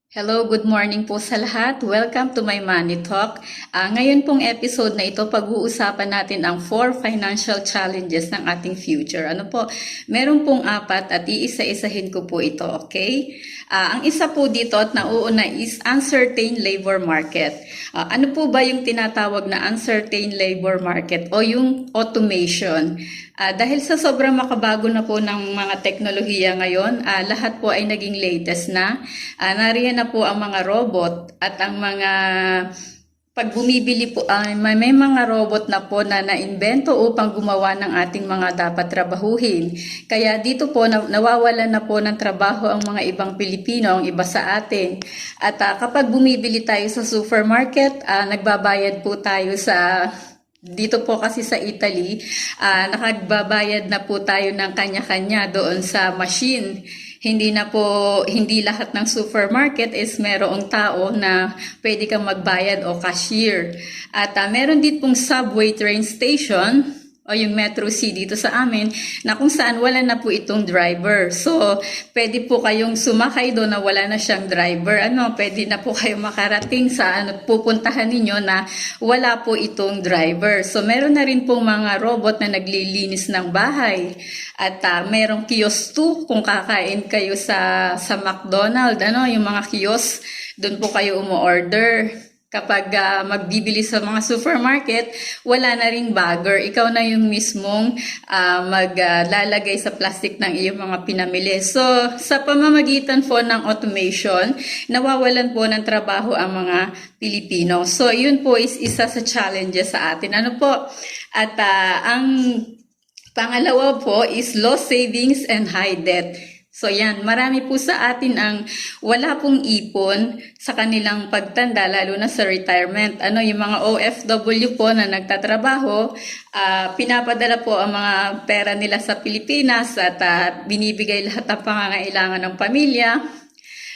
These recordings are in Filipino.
Hello, good morning po sa lahat. Welcome to my Money Talk. Ngayon pong episode na ito, pag-uusapan natin ang 4 financial challenges ng ating future. Ano po? Meron pong 4 at iisa-isahin ko po ito, okay? Ang isa po dito at nauuna is uncertain labor market. Ano po ba yung tinatawag na uncertain labor market o yung automation? Dahil sa sobrang makabago na po ng mga teknolohiya ngayon, lahat po ay naging latest na. Nariyan na po ang mga robot at ang mga pag bumibili po, may mga robot na po na naimbento upang gumawa ng ating mga dapat trabahuhin. Kaya dito po nawawalan na po ng trabaho ang mga ibang Pilipino, ang iba sa atin. At kapag bumibili tayo sa supermarket, nagbabayad po tayo sa dito po kasi sa Italy, nakagbabayad na po tayo ng kanya-kanya doon sa machine. Hindi lahat ng supermarket is merong tao na pwede kang magbayad o cashier. At meron din pong subway train station o yung Metro C dito sa amin na kung saan wala na po itong driver. So, pwede po kayong sumakay doon na wala na siyang driver. Pwede na po kayong makarating sa pupuntahan ninyo na wala po itong driver. So, meron na rin pong mga robot na naglilinis ng bahay. At merong kiosk too kung kakain kayo sa McDonald's, yung mga kiosk, doon po kayo umu-order. Kapag magbibili sa mga supermarket, wala na ring bagger. Ikaw na yung mismong maglalagay sa plastic ng iyong mga pinamili. So, sa pamamagitan po ng automation, nawawalan po ng trabaho ang mga Pilipino. So, yun po is isa sa challenges sa atin. At ang pangalawa po is low savings and high debt. So yan, marami po sa atin ang wala pong ipon sa kanilang pagtanda, lalo na sa retirement. Yung mga OFW po na nagtatrabaho, pinapadala po ang mga pera nila sa Pilipinas at binibigay lahat ng pangangailangan ng pamilya.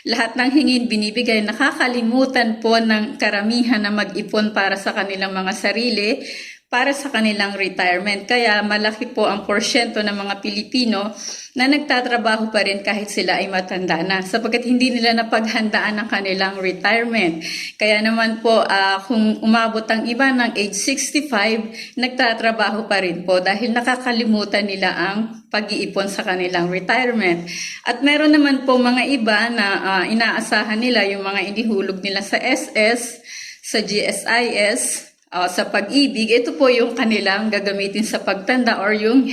Lahat ng hingin binibigay, nakakalimutan po ng karamihan na mag-ipon para sa kanilang mga sarili, para sa kanilang retirement. Kaya malaki po ang porsyento ng mga Pilipino na nagtatrabaho pa rin kahit sila ay matanda na, sapagkat hindi nila napaghandaan ang kanilang retirement. Kaya naman po, kung umabot ang iba ng age 65, nagtatrabaho pa rin po dahil nakakalimutan nila ang pag-iipon sa kanilang retirement. At meron naman po mga iba na inaasahan nila yung mga inihulog nila sa SS, sa GSIS, sa pag-ibig. Ito po yung kanilang gagamitin sa pagtanda or yung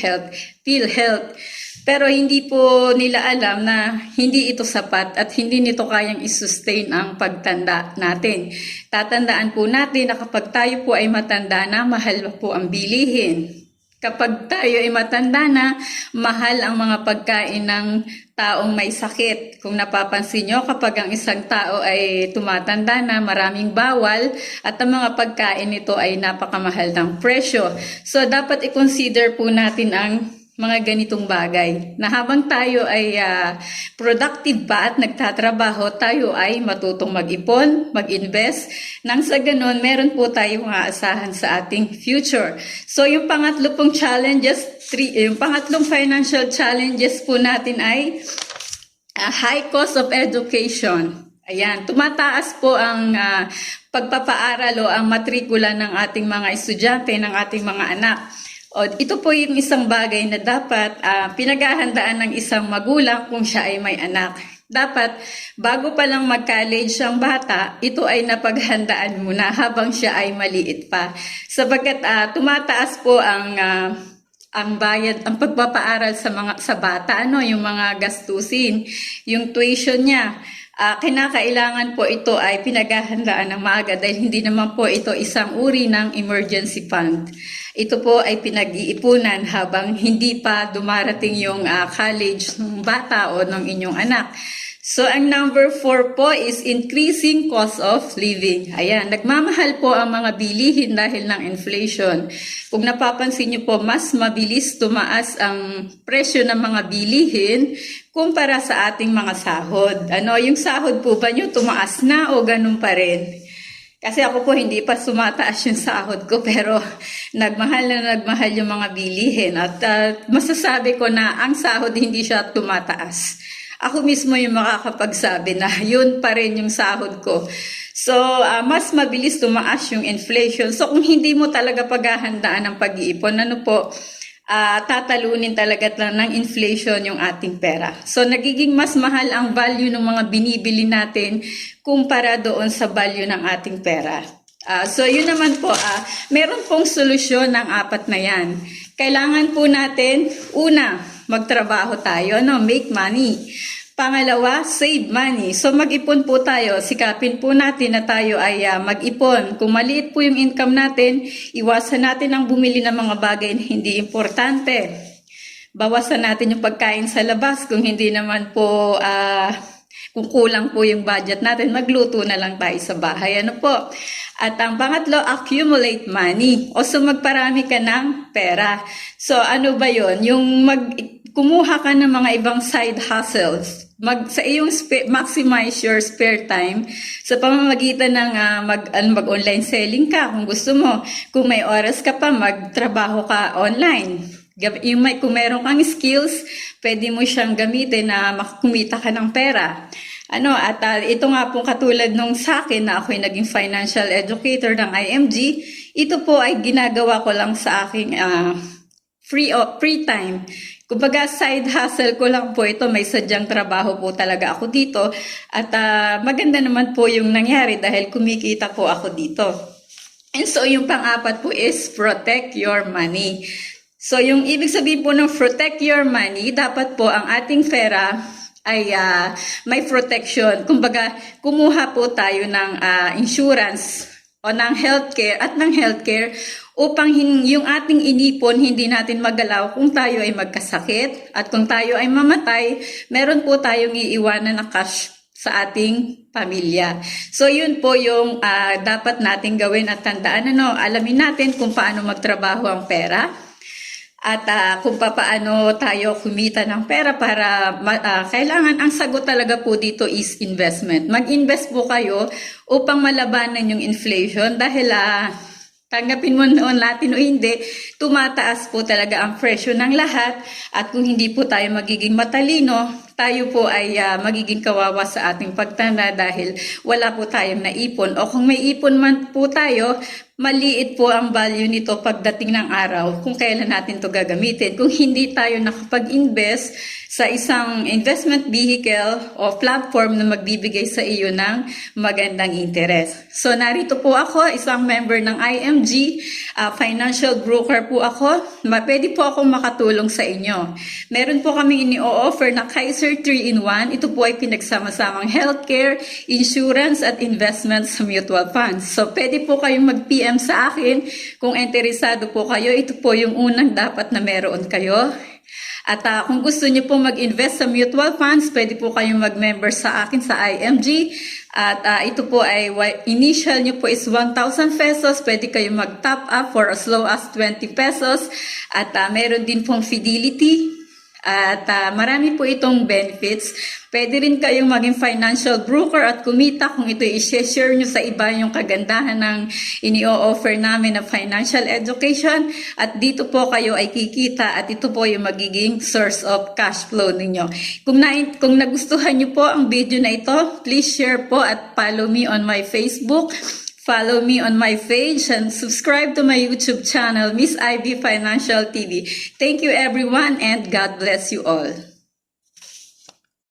PhilHealth. Pero hindi po nila alam na hindi ito sapat at hindi nito kayang i-sustain ang pagtanda natin. Tatandaan po natin na kapag tayo po ay matanda na, mahal po ang bilihin. Kapag tayo ay matanda na, mahal ang mga pagkain ng taong may sakit. Kung napapansin nyo, kapag ang isang tao ay tumatanda na, maraming bawal at ang mga pagkain nito ay napakamahal ng presyo. So, dapat i-consider po natin ang mga ganitong bagay na habang tayo ay productive pa at nagtatrabaho, tayo ay matutong mag-ipon, mag-invest, nang sa ganun meron po tayong aasahan sa ating future. So yung pangatlo pong yung pangatlong financial challenges po natin ay high cost of education. Ayan, tumataas po ang pagpapaaral o ang matrikula ng ating mga estudyante, ng ating mga anak. Ito po yung isang bagay na dapat pinaghahandaan ng isang magulang kung siya ay may anak. Dapat, bago pa lang mag-college ang bata, ito ay napaghandaan muna habang siya ay maliit pa. Sapagkat tumataas po ang bayad, ang pagpapaaral sa bata, yung mga gastusin, yung tuition niya. Kinakailangan po ito ay pinaghahandaan ng maaga dahil hindi naman po ito isang uri ng emergency fund. Ito po ay pinag-iipunan habang hindi pa dumarating yung college ng bata o ng inyong anak. So, ang number 4 po is increasing cost of living. Ayan, nagmamahal po ang mga bilihin dahil ng inflation. Kung napapansin niyo po, mas mabilis tumaas ang presyo ng mga bilihin kumpara sa ating mga sahod. Yung sahod po ba niyo tumaas na o ganun pa rin? Kasi ako po hindi pa sumataas yung sahod ko, pero nagmahal yung mga bilihin. At masasabi ko na ang sahod hindi siya tumataas. ako mismo yung makakapagsabi na yun pa rin yung sahod ko. So, mas mabilis tumaas yung inflation. So, kung hindi mo talaga paghahandaan ng pag-iipon, tatalunin talaga ng inflation yung ating pera. So, nagiging mas mahal ang value ng mga binibili natin kumpara doon sa value ng ating pera. So, yun naman po, meron pong solusyon ng apat na yan. Kailangan po natin, una, magtrabaho tayo, make money. Pangalawa, save money. So mag-ipon po tayo, sikapin po natin na tayo ay mag-ipon. Kung maliit po yung income natin, iwasan natin ang bumili ng mga bagay na hindi importante. Bawasan natin yung pagkain sa labas kung hindi naman po, kung kulang po yung budget natin, magluto na lang tayo sa bahay. Ano po? At ang pangatlo, accumulate money. O so magparami ka ng pera. So ano ba yon? Yung kumuha ka ng mga ibang side hustles. Sa iyong maximize your spare time sa pamamagitan ng mag-online selling ka kung gusto mo. Kung may oras ka pa, magtrabaho ka online. Kung meron kang skills, pwede mo siyang gamitin na kumita ka ng pera. Ito nga pong katulad nung sa akin na ako'y naging financial educator ng IMG, ito po ay ginagawa ko lang sa aking free time. Kumbaga side hustle ko lang po ito, may sadyang trabaho po talaga ako dito at maganda naman po yung nangyari dahil kumikita po ako dito. And so yung pang-apat po is protect your money. So yung ibig sabihin po ng protect your money, dapat po ang ating pera ay may protection. Kumbaga kumuha po tayo ng insurance o ng healthcare upang yung ating inipon hindi natin magalaw kung tayo ay magkasakit at kung tayo ay mamatay, meron po tayong iiwanan na cash sa ating pamilya. So yun po yung dapat nating gawin at tandaan. Alamin natin kung paano magtrabaho ang pera at kung paano tayo kumita ng pera para kailangan ang sagot talaga po dito is investment. Mag-invest po kayo upang malabanan yung inflation dahil tanggapin mo noon natin o hindi, tumataas po talaga ang presyo ng lahat at kung hindi po tayo magiging matalino, tayo po ay magiging kawawa sa ating pagtanda dahil wala po tayong naipon. O kung may ipon man po tayo, maliit po ang value nito pagdating ng araw kung kailan natin to gagamitin. Kung hindi tayo nakapag-invest sa isang investment vehicle o platform na magbibigay sa iyo ng magandang interest. So narito po ako, isang member ng IMG, financial broker po ako. Pwede po akong makatulong sa inyo. Meron po kami ini-offer na Kaiser 3-in-1. Ito po ay pinagsama-samang healthcare, insurance at investments sa mutual funds. So pwede po kayong mag-PM sa akin kung interesado po kayo. Ito po yung unang dapat na meron kayo. At kung gusto niyo po mag-invest sa mutual funds, pwede po kayong mag-member sa akin sa IMG. At ito po ay initial niyo po is 1,000 pesos. Pwede kayong mag-top up for as low as 20 pesos. At meron din pong fidelity. At marami po itong benefits. Pwede rin kayong maging financial broker at kumita kung ito i-share nyo sa iba yung kagandahan ng ini-offer namin na financial education. At dito po kayo ay kikita at ito po yung magiging source of cash flow ninyo. Kung nagustuhan nyo po ang video na ito, please share po at follow me on my Facebook. Follow me on my page and subscribe to my YouTube channel, Miss Ivy Financial TV. Thank you everyone and God bless you all.